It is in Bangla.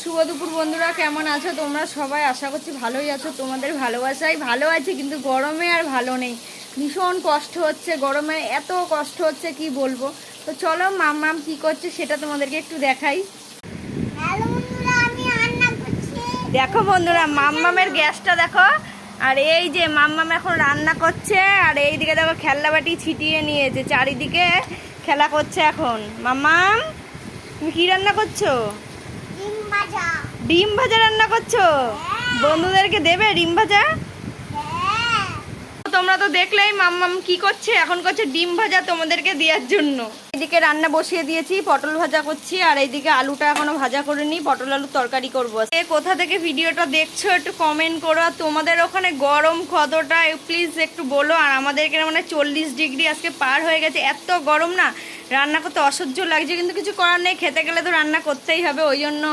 শুভ দুপুর বন্ধুরা, কেমন আছো তোমরা সবাই? আশা করছি ভালোই আছো। তোমাদের ভালোবাসাই ভালো আছে, কিন্তু গরমে আর ভালো নেই। ভীষণ কষ্ট হচ্ছে গরমে, এত কষ্ট হচ্ছে কি বলবো। তো চলো মাম্মাম কি করছে সেটা তোমাদেরকে একটু দেখাই। দেখো বন্ধুরা, মাম্মামের গ্যাসটা দেখো। আর এই যে মাম্মাম এখন রান্না করছে, আর এইদিকে দেখো খেলনা বাটি ছিটিয়ে নিয়েছে, চারিদিকে খেলা করছে এখন। মাম্মাম, তুমি কি রান্না করছো? ডিম ভাজা রান্না করছো? বন্ধুদেরকে দেবে ডিম ভাজা? তোমরা তো দেখলেই মাম্মাম কি করছে, এখন করছে ডিম ভাজা তোমাদেরকে দেওয়ার জন্য। এইদিকে রান্না বসিয়ে দিয়েছি, পটল ভাজা করছি, আর এইদিকে আলুটা এখনো ভাজা করিনি, পটল আলুর তরকারি করবো। কোথা থেকে ভিডিওটা দেখছো একটু কমেন্ট করো। তোমাদের ওখানে গরম কতটা প্লিজ একটু বলো। আর আমাদের এখানে মানে 40 ডিগ্রি আজকে পার হয়ে গেছে, এত গরম না, রান্না করতে অসহ্য লাগছে, কিন্তু কিছু করার নেই, খেতে গেলে তো রান্না করতেই হবে, ওই জন্য।